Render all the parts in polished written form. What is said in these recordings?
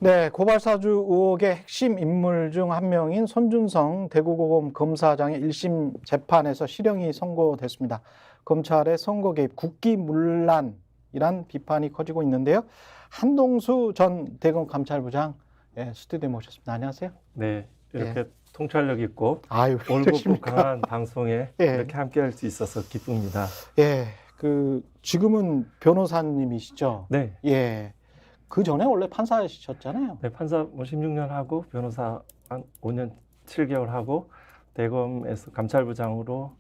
네, 고발사주 의혹의 핵심 인물 중 한 명인 손준성 대구고검 검사장의 1심 재판에서 실형이 선고됐습니다. 검찰의 선거 개입, 국기문란이란 비판이 커지고 있는데요. 한동수 전 대검 감찰부장 스튜디오에 모셨습니다. 안녕하세요. 네, 이렇게 통찰력 있고 아유, 올곧고 강한 방송에 이렇게 함께할 수 있어서 기쁩니다. 예, 지금은 변호사님이시죠? 네. 예. 그 전에 원래 판사시셨잖아요. 네, 판사 16년 하고 변호사 한 5년 7개월 하고 대검에서 감찰부장으로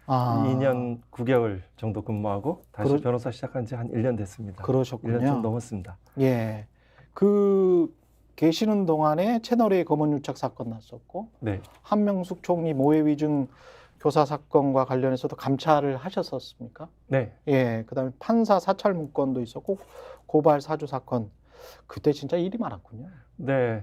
2년 9개월 정도 근무하고 다시 변호사 시작한 지 한 1년 됐습니다. 그러셨군요. 1년 좀 넘었습니다. 예. 계시는 동안에 채널A 검언유착 사건 났었고, 네. 한명숙 총리 모해 위증 교사 사건과 관련해서도 감찰을 하셨었습니까? 네. 예. 그다음에 판사 사찰 문건도 있었고, 고발 사주 사건. 그때 진짜 일이 많았군요. 네.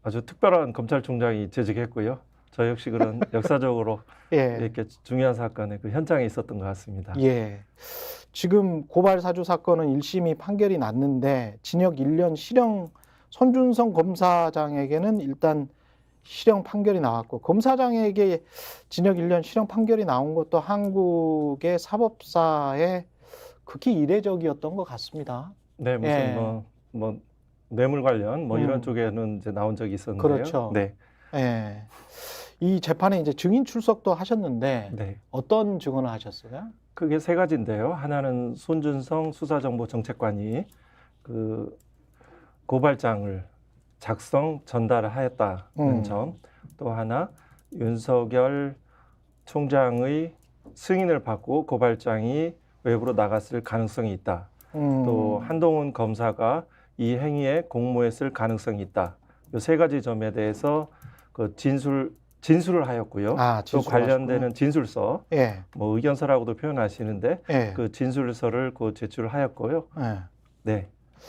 아주 특별한 검찰총장이 재직했고요. 저 역시 그런 역사적으로 이렇게 중요한 사건의 그 현장에 있었던 것 같습니다. 예. 지금 고발 사주 사건은 1심이 판결이 났는데 징역 1년 실형 손준성 검사장에게는 일단 실형 판결이 나왔고 검사장에게 징역 1년 실형 판결이 나온 것도 한국의 사법사에 극히 이례적이었던 것 같습니다. 네, 무슨 뭐 뇌물 관련 이런 쪽에는 이제 나온 적이 있었는데요. 그렇죠. 네. 예. 이 재판에 이제 증인 출석도 하셨는데 네. 어떤 증언을 하셨어요? 그게 세 가지인데요. 하나는 손준성 수사정보정책관이 그 고발장을 작성 전달을 하였다는 점, 또 하나 윤석열 총장의 승인을 받고 고발장이 외부로 나갔을 가능성이 있다. 또 한동훈 검사가 이 행위에 공모했을 가능성이 있다. 이 세 가지 점에 대해서 그 진술을 하였고요. 또 관련되는 진술서, 뭐 의견서라고도 표현하시는데 그 진술서를 제출하였고요. 네,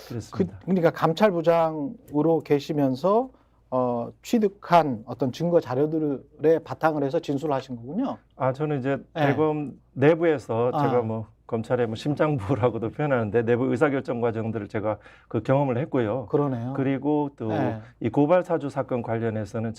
그렇습니다. 그러니까 감찰부장으로 계시면서 취득한 어떤 증거 자료들에 바탕을 해서 진술하신 거군요. 저는 이제 대검 내부에서 제가 검찰의 심장부라고도 표현하는데 내부 의사결정 과정들을 제가 그 경험을 했고요. 그러네요. 그리고 또 이 고발 사주 사건 관련해서는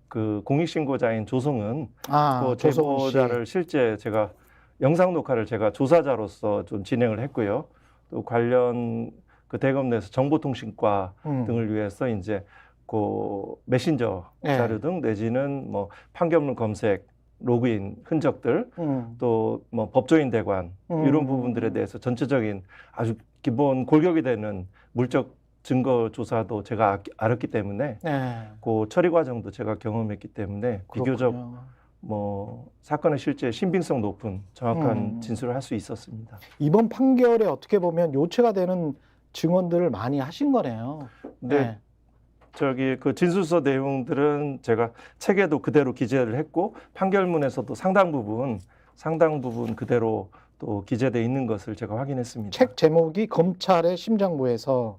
그 공익신고자인 조성은 그 제보자를 실제 제가 영상 녹화를 제가 조사자로서 좀 진행을 했고요. 또 관련 그 대검 내에서 정보통신과 등을 위해서 이제 그 메신저 자료 등 내지는 뭐 판결문 검색 로그인 흔적들 또 뭐 법조인 대관 이런 부분들에 대해서 전체적인 아주 기본 골격이 되는 물적 증거 조사도 제가 알았기 때문에 그 처리 과정도 제가 경험했기 때문에 비교적 뭐 사건의 실제 신빙성 높은 정확한 진술을 할 수 있었습니다. 이번 판결에 어떻게 보면 요체가 되는 증언들을 많이 하신 거네요. 네. 그 진술서 내용들은 제가 책에도 그대로 기재를 했고 판결문에서도 상당 부분 그대로 또 기재되어 있는 것을 제가 확인했습니다. 책 제목이 검찰의 심장부에서라는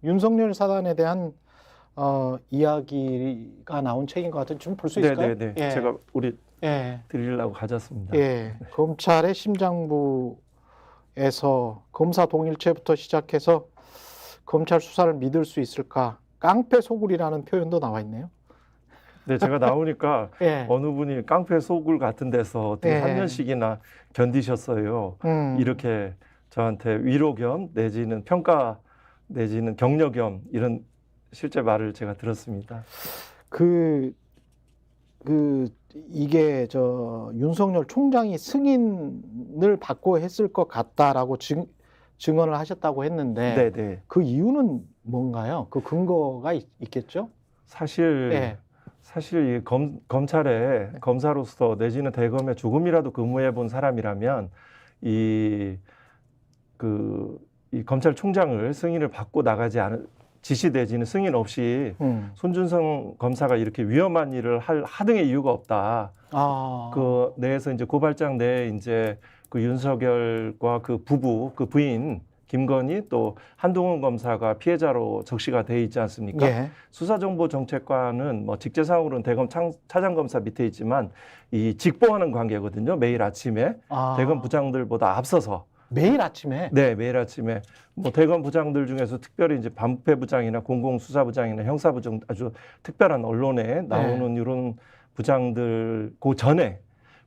윤석열 사단에 대한 이야기가 나온 책인 것 같은데 좀 볼 수 있을까요? 네. 제가 드리려고 가졌습니다. 검찰의 심장부에서 검사 동일체부터 시작해서 검찰 수사를 믿을 수 있을까? 깡패 소굴이라는 표현도 나와 있네요. 네, 제가 나오니까 어느 분이 깡패 소굴 같은 데서 어떻게 한 년씩이나 견디셨어요. 이렇게 저한테 위로 겸 내지는 평가 내지는 격려 겸 이런 실제 말을 제가 들었습니다. 이게 윤석열 총장이 승인을 받고 했을 것 같다라고 증언을 하셨다고 했는데 그 이유는 뭔가요? 그 근거가 있겠죠? 사실 이 검찰에 검사로서 내지는 대검에 조금이라도 근무해 본 사람이라면 이 검찰총장을 승인을 받고 나가지 않은 지시 내지는 승인 없이 손준성 검사가 이렇게 위험한 일을 할 하등의 이유가 없다. 그 내에서 이제 고발장 내에 이제 그 윤석열과 그 부부, 그 부인 김건희 또 한동훈 검사가 피해자로 적시가 돼 있지 않습니까? 수사정보정책관은 뭐 직제상으로는 대검 차장검사 밑에 있지만 이 직보하는 관계거든요. 매일 아침에 대검 부장들보다 앞서서 매일 아침에? 네, 매일 아침에 뭐 대검 부장들 중에서 특별히 이제 반부패부장이나 공공수사부장이나 형사부장 아주 특별한 언론에 나오는 이런 부장들 그 전에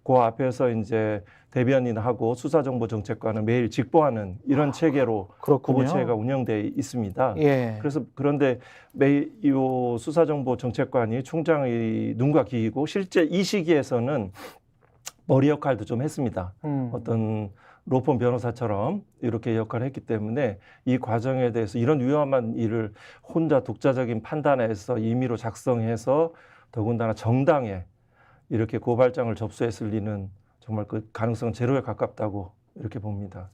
그 앞에서 이제 대변인하고 수사정보정책관을 매일 직보하는 이런 체계로 후보체가 운영돼 있습니다. 예. 그래서 그런데 매일 이 수사정보정책관이 총장의 눈과 귀이고 실제 이 시기에서는 머리 역할도 좀 했습니다. 어떤 로펌 변호사처럼 이렇게 역할을 했기 때문에 이 과정에 대해서 이런 위험한 일을 혼자 독자적인 판단해서 임의로 작성해서 더군다나 정당에 이렇게 고발장을 접수했을 리는 정말 그 가능성은 제로에 가깝다고 이렇게 봅니다.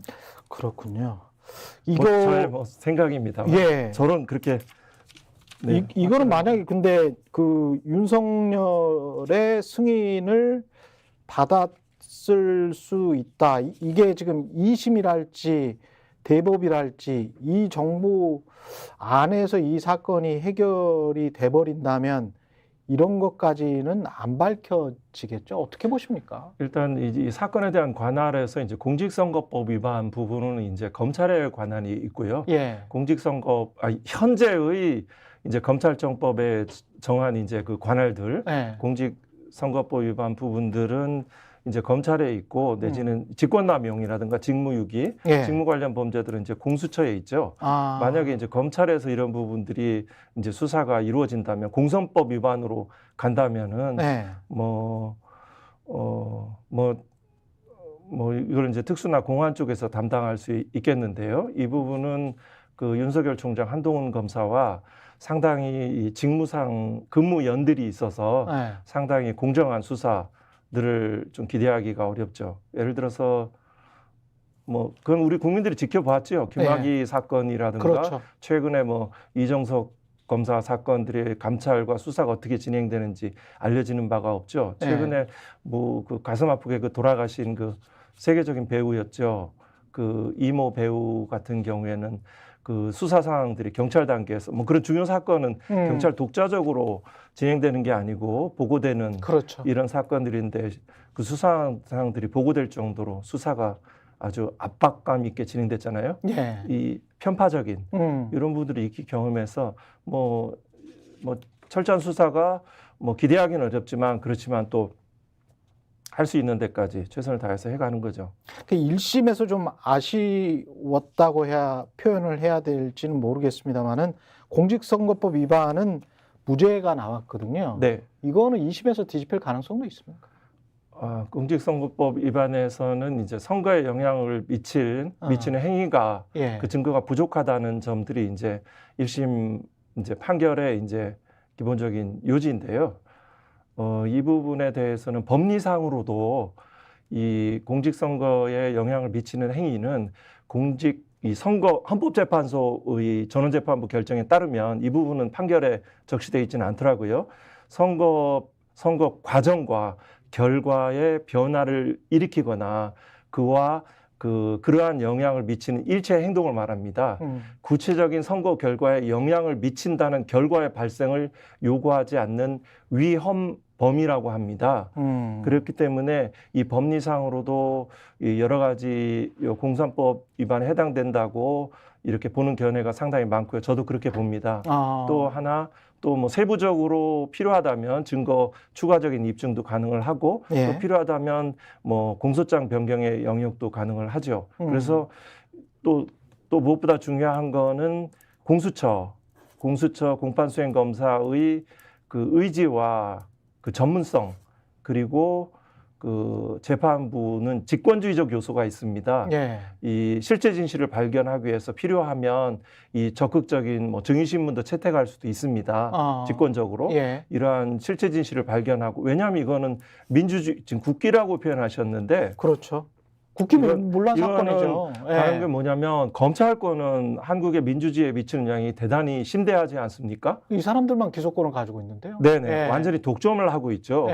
그렇군요. 이거 저의 뭐 생각입니다. 예. 저는 그렇게 네. 이거는 만약에 근데 그 윤석열의 승인을 받았을 수 있다. 이게 지금 2심이랄지 대법이랄지 이 정부 안에서 이 사건이 해결이 돼버린다면 이런 것까지는 안 밝혀지겠죠. 어떻게 보십니까? 일단 이 사건에 대한 관할에서 이제 공직선거법 위반 부분은 이제 검찰의 관할이 있고요. 예. 현재의 이제 검찰청법에 정한 이제 그 관할들, 예. 공직선거법 위반 부분들은 이제 검찰에 있고 내지는 직권남용이라든가 직무유기, 예. 직무 관련 범죄들은 이제 공수처에 있죠. 만약에 이제 검찰에서 이런 부분들이 이제 수사가 이루어진다면 공선법 위반으로 간다면은 이걸 이제 특수나 공안 쪽에서 담당할 수 있겠는데요. 이 부분은 그 윤석열 총장 한동훈 검사와 상당히 이 직무상 근무 연들이 있어서 상당히 공정한 수사들을 좀 기대하기가 어렵죠. 예를 들어서 뭐 그건 우리 국민들이 지켜봤죠. 김학의 사건이라든가 그렇죠. 최근에 뭐 이정석 검사 사건들의 감찰과 수사가 어떻게 진행되는지 알려지는 바가 없죠. 최근에 뭐 그 가슴 아프게 그 돌아가신 그 세계적인 배우였죠. 그 이모 배우 같은 경우에는 그 수사 상황들이 경찰 단계에서 뭐 그런 중요 사건은 경찰 독자적으로 진행되는 게 아니고 보고되는 그렇죠. 이런 사건들인데 그 수사 상황들이 보고될 정도로 수사가 아주 압박감 있게 진행됐잖아요. 예. 이 편파적인 이런 분들이 있기 경험해서 뭐 철저한 수사가 뭐 기대하기는 어렵지만 그렇지만 또 할 수 있는 데까지 최선을 다해서 해가는 거죠. 1심에서 좀 아쉬웠다고 표현을 해야 될지는 모르겠습니다만은 공직선거법 위반은 무죄가 나왔거든요. 네. 이거는 2심에서 뒤집힐 가능성도 있습니까? 공직선거법 위반에서는 이제 선거에 영향을 미치는 행위가 그 증거가 부족하다는 점들이 이제 1심 이제 판결의 이제 기본적인 요지인데요. 이 부분에 대해서는 법리상으로도 이 공직선거에 영향을 미치는 행위는 이 선거 헌법재판소의 전원재판부 결정에 따르면 이 부분은 판결에 적시되어 있지는 않더라고요. 선거 과정과 결과의 변화를 일으키거나 그와 그러한 영향을 미치는 일체의 행동을 말합니다. 구체적인 선거 결과에 영향을 미친다는 결과의 발생을 요구하지 않는 위헌범이라고 합니다. 그렇기 때문에 이 법리상으로도 여러 가지 공선법 위반에 해당된다고 이렇게 보는 견해가 상당히 많고요. 저도 그렇게 봅니다. 또 하나 또 뭐 세부적으로 필요하다면 증거 추가적인 입증도 가능을 하고 또 필요하다면 뭐 공소장 변경의 영역도 가능을 하죠. 그래서 또 무엇보다 중요한 거는 공수처 공판수행검사의 그 의지와 그 전문성 그리고 그 재판부는 직권주의적 요소가 있습니다. 이 실제 진실을 발견하기 위해서 필요하면 이 적극적인 뭐 증인신문도 채택할 수도 있습니다. 직권적으로 이러한 실체 진실을 발견하고 왜냐하면 이거는 민주주의 지금 국기라고 표현하셨는데 그렇죠. 국기는 물론 사건이죠. 다른 게 뭐냐면 검찰권은 한국의 민주주의에 미치는 영향이 대단히 심대하지 않습니까? 이 사람들만 기소권을 가지고 있는데요. 네네. 완전히 독점을 하고 있죠.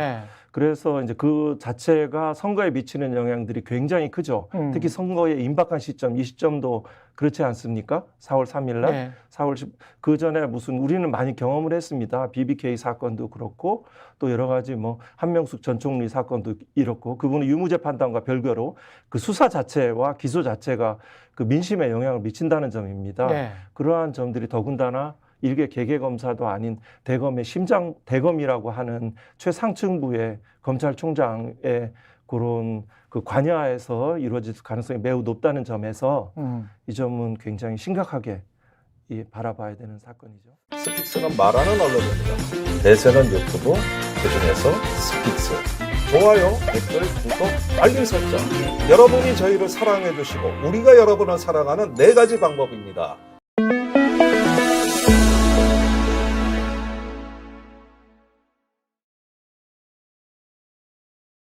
그래서 이제 그 자체가 선거에 미치는 영향들이 굉장히 크죠. 특히 선거의 임박한 시점, 이 시점도 그렇지 않습니까? 4월 3일 날, 네. 4월 10, 그 전에 무슨 우리는 많이 경험을 했습니다. BBK 사건도 그렇고 또 여러 가지 뭐 한명숙 전 총리 사건도 이렇고 그분의 유무죄 판단과 별개로 그 수사 자체와 기소 자체가 그 민심에 영향을 미친다는 점입니다. 네. 그러한 점들이 더군다나 일개 개개검사도 아닌 대검의 심장 대검이라고 하는 최상층부의 검찰총장의 그런 그 관여하에서 이루어질 가능성이 매우 높다는 점에서 이 점은 굉장히 심각하게 바라봐야 되는 사건이죠. 스픽스는 말하는 언론입니다. 대세는 유튜브, 그중에서 스픽스. 좋아요, 댓글, 구독, 알림 설정. 여러분이 저희를 사랑해 주시고 우리가 여러분을 사랑하는 4가지 방법입니다.